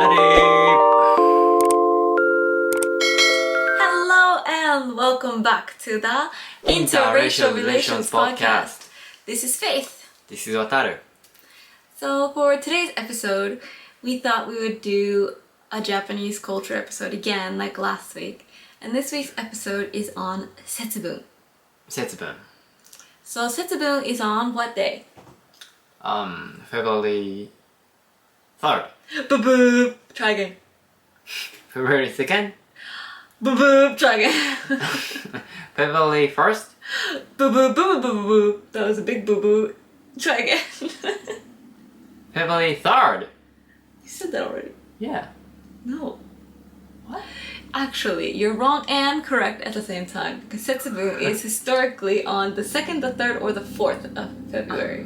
Hello and welcome back to the Interracial Relations podcast. This is Faith. This is Wataru. So for today's episode, we thought we would do a Japanese culture episode again like last week. And this week's episode is on Setsubun. Setsubun. So Setsubun is on what day? February 3rd. Boop. Try again. February 2nd. Boop. Try again. February 1st. Boop. That was a big boo. Try again. February 3rd. You said that already. Yeah. No. What? Actually, you're wrong and correct at the same time because Setsubun is historically on the 2nd, the 3rd, or the 4th of February.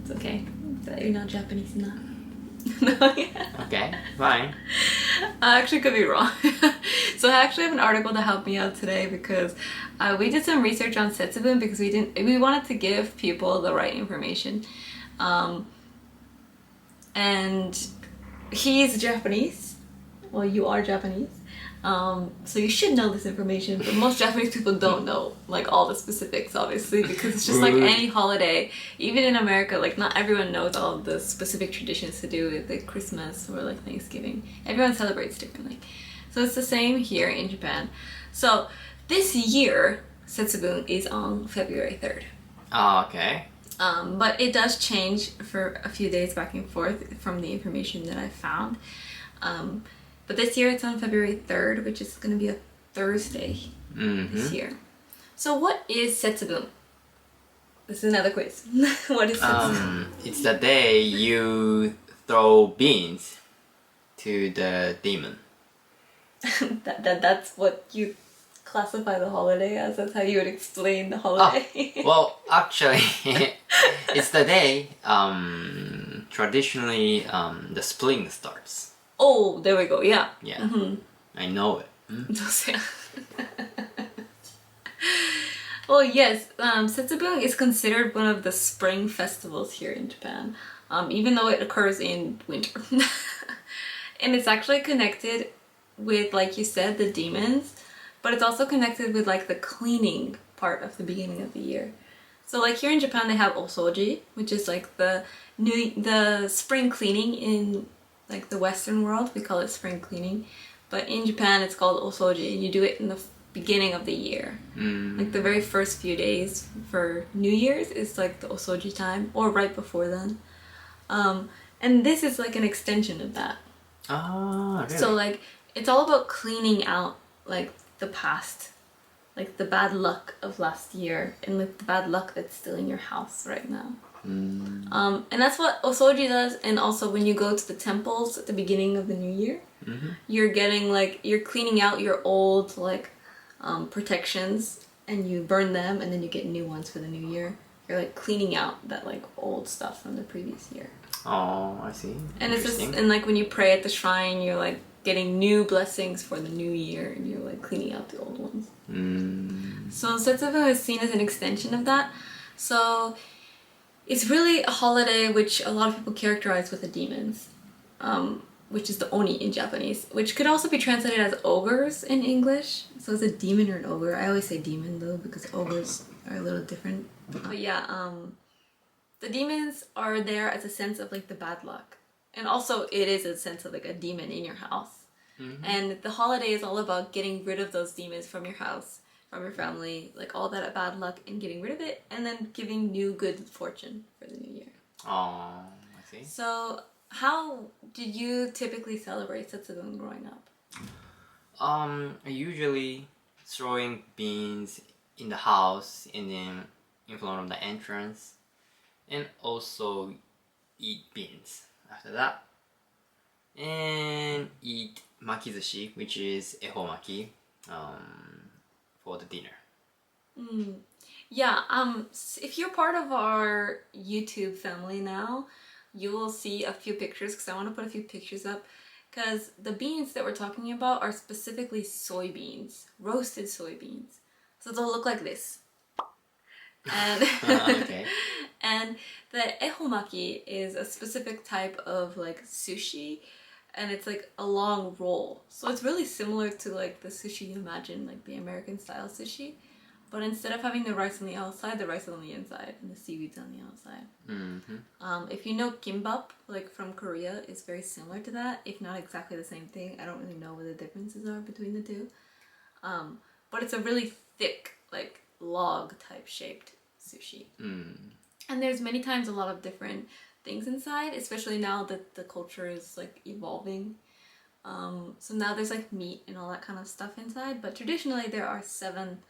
It's okay. You're not Japanese enough. No, yeah. Okay, fine. I actually could be wrong. So I actually have an article to help me out today because we did some research on Setsubun because we wanted to give people the right information. And he's Japanese. Well, you are Japanese. So you should know this information, but most Japanese people don't know like all the specifics, obviously, because it's just like any holiday. Even in America, like not everyone knows all the specific traditions to do with like Christmas or like Thanksgiving. Everyone celebrates differently. So it's the same here in Japan. So this year, Setsubun is on February 3rd. Oh, okay. But it does change for a few days back and forth from the information that I found. But this year it's on February 3rd, which is going to be a Thursday this year. So what is Setsubun? This is another quiz. What is Setsubun? It's the day you throw beans to the demon. That's what you classify the holiday as? That's how you would explain the holiday? Well, actually, it's the day traditionally the spring starts. Oh, there we go. Yeah. Yeah, I know it. Well, yes, Setsubun is considered one of the spring festivals here in Japan, even though it occurs in winter. And it's actually connected with, like you said, the demons, but it's also connected with like the cleaning part of the beginning of the year. So like here in Japan they have osoji, which is like the spring cleaning. In like the Western world, we call it spring cleaning, but in Japan it's called osoji, and you do it in the beginning of the year. Like the very first few days for New Year's is like the osoji time, or right before then. And this is like an extension of that. Ah, really? So like it's all about cleaning out like the past, like the bad luck of last year, and like the bad luck that's still in your house right now. And that's what osoji does. And also when you go to the temples at the beginning of the new year, you're getting like, you're cleaning out your old like protections, and you burn them, and then you get new ones for the new year. You're like cleaning out that like old stuff from the previous year. Oh, I see. And it's just, and like when you pray at the shrine, you're like getting new blessings for the new year, and you're like cleaning out the old ones. So Setsubun is seen as an extension of that. So it's really a holiday which a lot of people characterize with the demons, which is the oni in Japanese, which could also be translated as ogres in English. So it's a demon or an ogre. I always say demon though, because ogres are a little different. But yeah, the demons are there as a sense of like the bad luck. And also it is a sense of like a demon in your house. And the holiday is all about getting rid of those demons from your house, from your family, like all that bad luck, and getting rid of it, and then giving new good fortune for the new year. Oh, I see. So how did you typically celebrate Setsubun growing up? I usually throwing beans in the house and then in front of the entrance, and also eat beans after that, and eat makizushi, which is ehomaki, for the dinner. Yeah, if you're part of our YouTube family now, you will see a few pictures, because I want to put a few pictures up, because the beans that we're talking about are specifically soybeans, roasted soybeans. So they'll look like this. And Okay. and the ehomaki is a specific type of like sushi, and it's like a long roll. So it's really similar to like the sushi you imagine, like the American style sushi. But instead of having the rice on the outside, the rice is on the inside and the seaweed's on the outside. If you know kimbap, like from Korea, it's very similar to that, if not exactly the same thing. I don't really know what the differences are between the two. But it's a really thick, like log type shaped sushi. And there's many times a lot of different things inside, especially now that the culture is like evolving. So now there's like meat and all that kind of stuff inside, but traditionally there are 7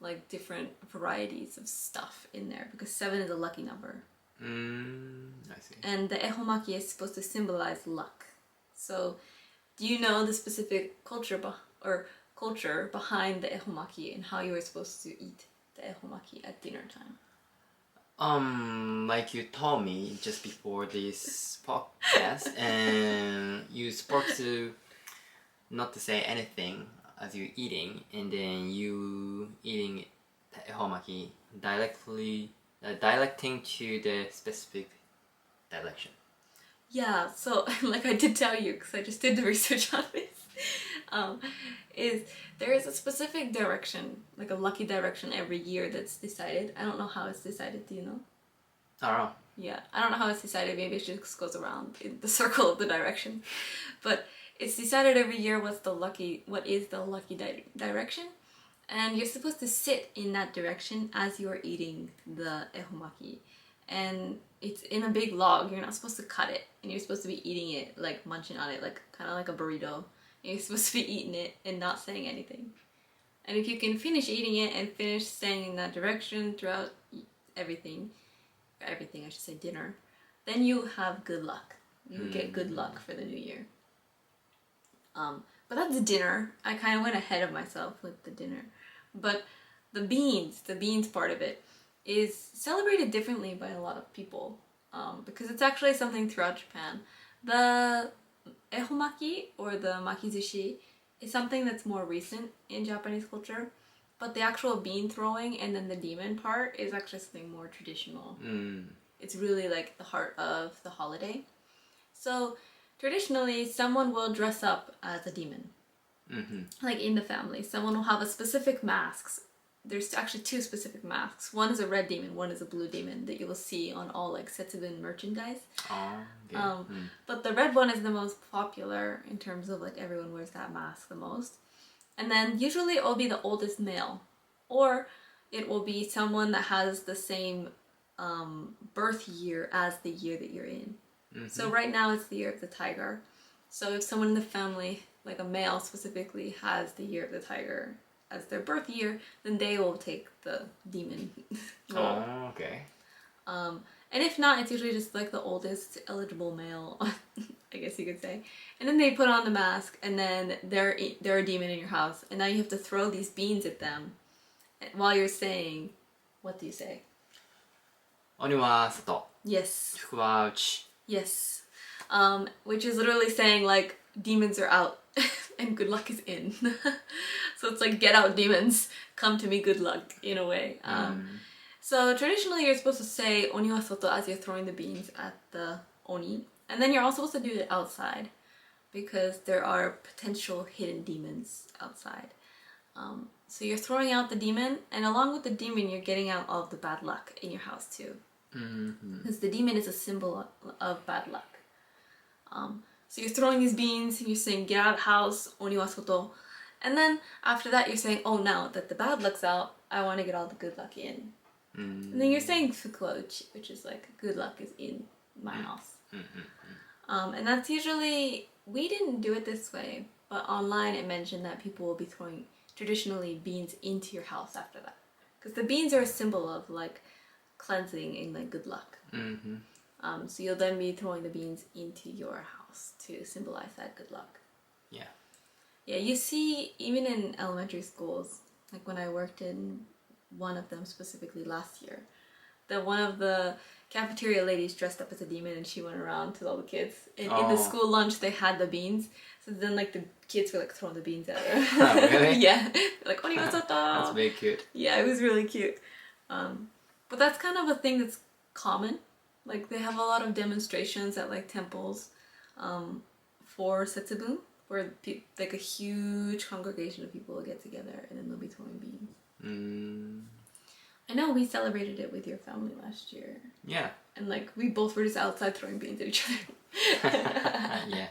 like different varieties of stuff in there because 7 is a lucky number. I see. And the ehomaki is supposed to symbolize luck. So do you know the specific culture behind the ehomaki and how you were supposed to eat the ehomaki at dinner time? Like you told me just before this podcast, and you're supposed to not to say anything as you're eating, and then you eating the ehomaki dialecting to the specific direction. Yeah, so like I did tell you, because I just did the research on this, is there is a specific direction, like a lucky direction every year that's decided. I don't know how it's decided, do you know? I don't know. Yeah, I don't know how it's decided, maybe it just goes around in the circle of the direction. But it's decided every year what is the lucky direction, and you're supposed to sit in that direction as you're eating the ehomaki. And it's in a big log, you're not supposed to cut it, and you're supposed to be eating it, like munching on it, like kind of like a burrito. And you're supposed to be eating it and not saying anything. And if you can finish eating it and finish staying in that direction throughout everything I should say dinner, then you have good luck. You get good luck for the new year. But that's dinner. I kind of went ahead of myself with the dinner. But the beans part of it is celebrated differently by a lot of people, because it's actually something throughout Japan. The ehomaki, or the makizushi, is something that's more recent in Japanese culture, but the actual bean throwing and then the demon part is actually something more traditional. It's really like the heart of the holiday. So traditionally, someone will dress up as a demon. Like in the family, someone will have a specific masks. There's actually 2 specific masks. One is a red demon, one is a blue demon that you will see on all like Setsubun merchandise. But the red one is the most popular in terms of like everyone wears that mask the most. And then usually it will be the oldest male, or it will be someone that has the same birth year as the year that you're in. So right now it's the year of the tiger. So if someone in the family, like a male specifically, has the year of the tiger as their birth year, then they will take the demon role. Oh, okay. And if not, it's usually just like the oldest eligible male, I guess you could say. And then they put on the mask, and then they're a demon in your house, and now you have to throw these beans at them while you're saying, what do you say? 鬼は外、 Yes. 福は内. Yes. Which is literally saying like demons are out and good luck is in. So it's like get out demons, come to me, good luck in a way. So traditionally you're supposed to say oni wa soto as you're throwing the beans at the oni, and then you're also supposed to do it outside because there are potential hidden demons outside. So you're throwing out the demon, and along with the demon you're getting out all of the bad luck in your house too. Because the demon is a symbol of bad luck. So you're throwing these beans and you're saying get out of the house, oni wa soto, and then after that you're saying, oh, now that the bad luck's out, I want to get all the good luck in. And then you're saying fuku wa uchi, which is like good luck is in my house. And that's usually, we didn't do it this way, but online it mentioned that people will be throwing traditionally beans into your house after that, because the beans are a symbol of like cleansing and like good luck. So you'll then be throwing the beans into your house to symbolize that good luck. Yeah, you see even in elementary schools, like when I worked in one of them specifically last year, that one of the cafeteria ladies dressed up as a demon and she went around to all the kids, and in the school lunch they had the beans, so then like the kids were like throwing the beans at her. Oh, really? Yeah, like oni wa soto. That's very cute. Yeah, it was really cute. But that's kind of a thing that's common. Like they have a lot of demonstrations at like temples for Setsubun, where like a huge congregation of people will get together and then they'll be throwing beans. I know we celebrated it with your family last year. Yeah. And like we both were just outside throwing beans at each other. Yeah.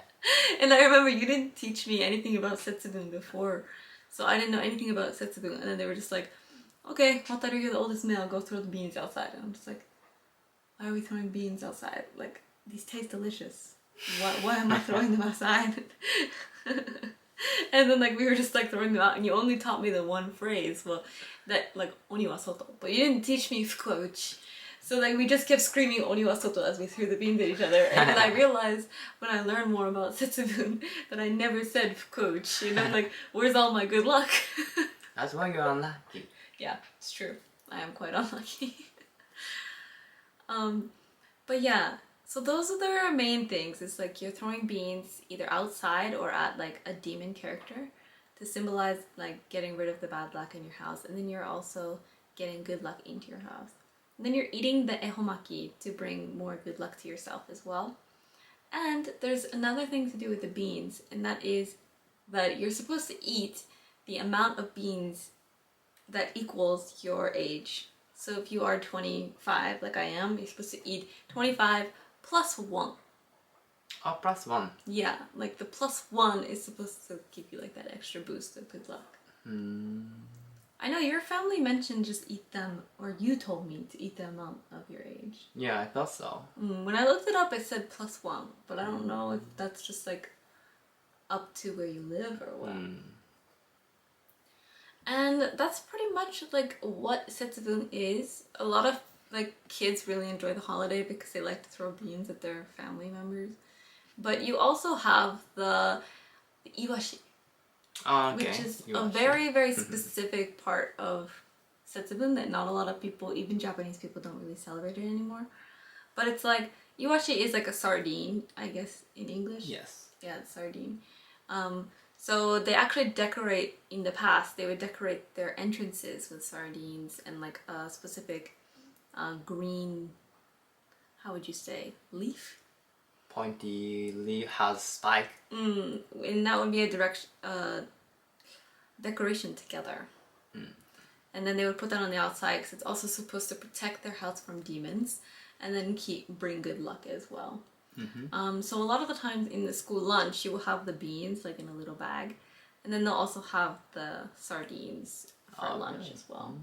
And I remember you didn't teach me anything about Setsubun before. So I didn't know anything about Setsubun. And then they were just like, okay, Wataru, you're the oldest male, go throw the beans outside. And I'm just like, why are we throwing beans outside? Like, these taste delicious. Why am I throwing them outside? And then like we were just like throwing them out, and you only taught me the one phrase, well, that like oni wa soto, but you didn't teach me fukuuchi. So like we just kept screaming oni wa soto as we threw the beans at each other, and then I realized when I learned more about Setsubun that I never said fukuuchi. You know, like where's all my good luck? That's why you're unlucky. Yeah, it's true. I am quite unlucky. But yeah, so those are their main things. It's like you're throwing beans either outside or at like a demon character to symbolize like getting rid of the bad luck in your house, and then you're also getting good luck into your house. And then you're eating the ehomaki to bring more good luck to yourself as well. And there's another thing to do with the beans, and that is that you're supposed to eat the amount of beans that equals your age. So if you are 25, like I am, you're supposed to eat 25 plus 1. Oh, +1. Yeah, like the +1 is supposed to give you like that extra boost of good luck. I know your family mentioned just eat them, or you told me to eat the amount of your age. Yeah, I thought so. When I looked it up, it said +1, but I don't know if that's just like up to where you live or what. And that's pretty much like what Setsubun is. A lot of like kids really enjoy the holiday because they like to throw beans at their family members. But you also have the iwashi, which is a very, very specific part of Setsubun that not a lot of people, even Japanese people, don't really celebrate it anymore. But it's like, iwashi is like a sardine, I guess, in English. Yes. Yeah, it's sardine. So they actually decorate, in the past, they would decorate their entrances with sardines and like a specific green, how would you say, leaf? Pointy leaf has spike. And that would be a decoration together. And then they would put that on the outside because it's also supposed to protect their house from demons and then bring good luck as well. So a lot of the times in the school lunch, you will have the beans like in a little bag, and then they'll also have the sardines for lunch as well.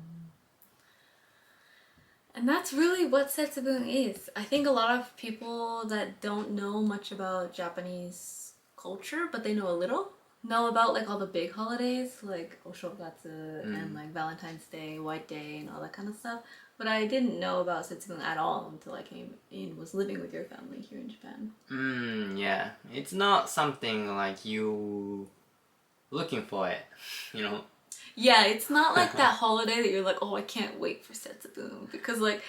And that's really what Setsubun is. I think a lot of people that don't know much about Japanese culture, but they know a little, know about like all the big holidays like Oshogatsu and like Valentine's Day, White Day, and all that kind of stuff. But I didn't know about Setsubun at all until I came in, was living with your family here in Japan. Yeah. It's not something like you looking for it, you know? Yeah, it's not like that holiday that you're like, oh, I can't wait for Setsubun, because like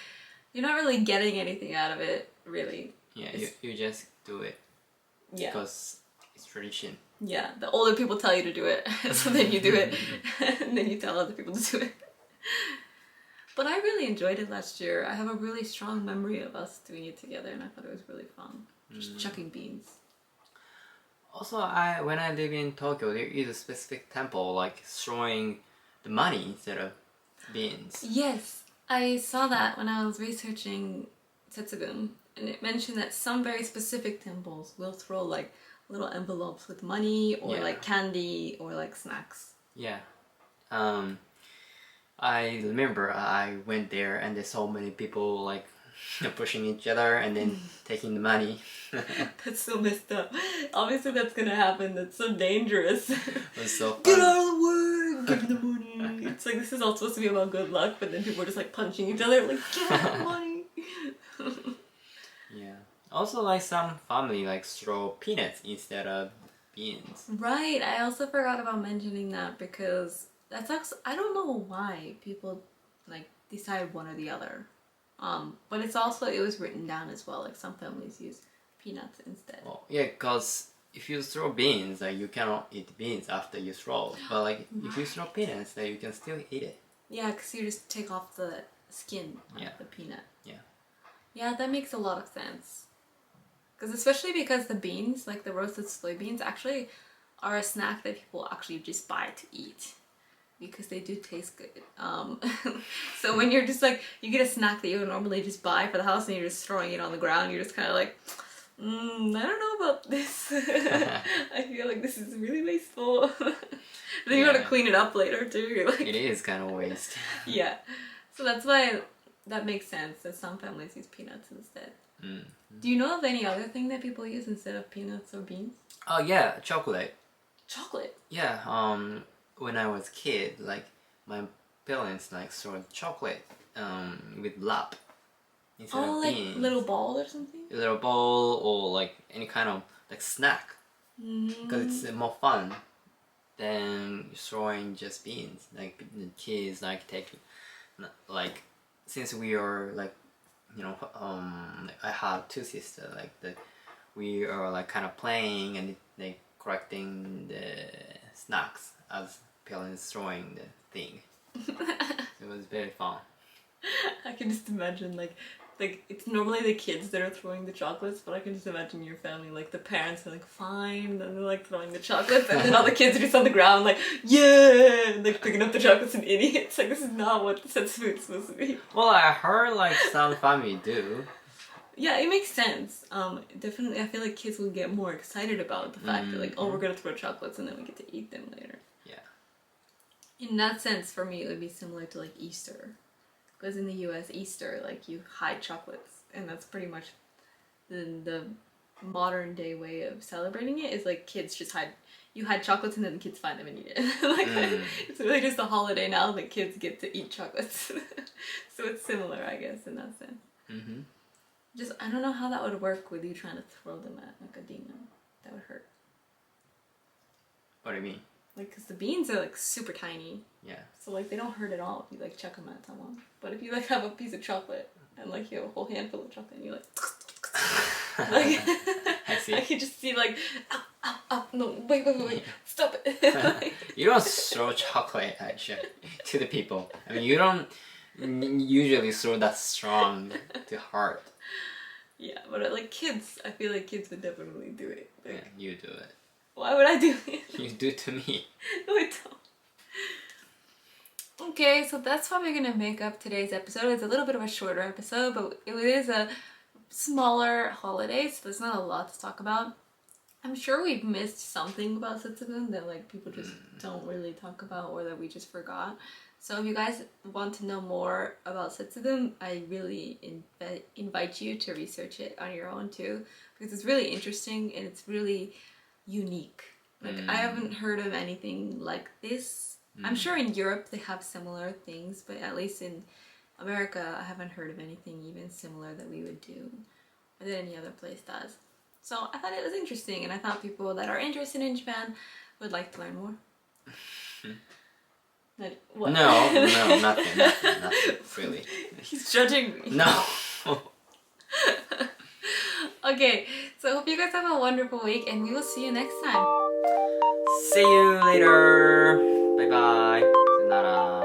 you're not really getting anything out of it, really. Yeah, you just do it. Yeah. Because it's tradition. Yeah, the older people tell you to do it, so then you do it, and then you tell other people to do it. But I really enjoyed it last year. I have a really strong memory of us doing it together, and I thought it was really fun. Just chucking beans. Also, when I live in Tokyo, there is a specific temple like throwing the money instead of beans. Yes, I saw that when I was researching Setsubun, and it mentioned that some very specific temples will throw like little envelopes with money or like candy or like snacks. Yeah. I remember I went there and there's so many people like pushing each other and then taking the money. That's so messed up. Obviously that's gonna happen. That's so dangerous. It was so fun. Get out of the way! Give me the money! It's like this is all supposed to be about good luck, but then people are just like punching each other like, get out the money! Yeah. Also like some family like throw peanuts instead of beans. Right, I also forgot about mentioning that because that's actually, I don't know why people like decide one or the other. But it's also, it was written down as well, like some families use peanuts instead. Oh, yeah, because if you throw beans, like you cannot eat beans after you throw. But like if you throw peanuts, then you can still eat it. Yeah, because you just take off the skin Yeah. of the peanut. Yeah. Yeah, that makes a lot of sense. Because especially because the beans, like the roasted soybeans, actually are a snack that people actually just buy to eat. Because they do taste good. So when you're just like, you get a snack that you would normally just buy for the house and you're just throwing it on the ground, you're just kind of like, I don't know about this. I feel like this is really wasteful. Then you gotta clean it up later too. You're like, It is kind of waste. yeah. So that's why that makes sense that some families use peanuts instead. Do you know of any other thing that people use instead of peanuts or beans? Oh yeah, chocolate. Chocolate? Yeah, when I was a kid, like my parents like throw chocolate with lap instead of like beans. little ball or something? A little bowl or like any kind of like snack because it's more fun than throwing just beans. Like the kids like take like since we are like I have two sisters we are like kind of playing and like collecting the snacks as parents throwing the thing. It was very fun. I can just imagine like it's normally the kids that are throwing the chocolates, but I can just imagine your family, like the parents are like fine, and then they're like throwing the chocolates, and then all the kids are just on the ground like yeah, and, like picking up the chocolates and idiots. Like this is not what the Setsubun is supposed to be. Well, I heard like some family do. Yeah, it makes sense. Definitely, I feel like kids will get more excited about the fact that like, oh, we're gonna throw chocolates and then we get to eat them later. Yeah. In that sense, for me, it would be similar to like Easter. Because in the US, Easter, like you hide chocolates, and that's pretty much the modern day way of celebrating it. Is like kids just you hide chocolates and then the kids find them and eat it. It's really just a holiday now that kids get to eat chocolates. So it's similar, I guess, in that sense. Just I don't know how that would work with you trying to throw them at like a demon. That would hurt. What do you mean? Like, cause the beans are like super tiny. Yeah. So like they don't hurt at all if you like chuck them at someone. But if you like have a piece of chocolate and like you have a whole handful of chocolate and you like, like I see. I can just see like, no, wait, stop it. Like, You don't throw chocolate actually to the people. I mean, you don't usually throw that strong to heart. yeah, but like kids, I feel like kids would definitely do it. Like, Yeah, you do it. why would I do it? You do it to me. No, I don't. Okay, so that's how we're gonna make up today's episode. It's a little bit of a shorter episode, but it is a smaller holiday, so there's not a lot to talk about. I'm sure we've missed something about Setsubun that like people just don't really talk about or that we just forgot. So if you guys want to know more about Setsubun, I really invite you to research it on your own too, because it's really interesting and it's really unique. Like I haven't heard of anything like this. I'm sure in Europe they have similar things, but at least in America I haven't heard of anything even similar that we would do or that any other place does. So I thought it was interesting, and I thought people that are interested in Japan would like to learn more. What? No, nothing, really. He's judging me. No. Okay, so I hope you guys have a wonderful week, and we will see you next time. See you later. Bye bye. Sayonara.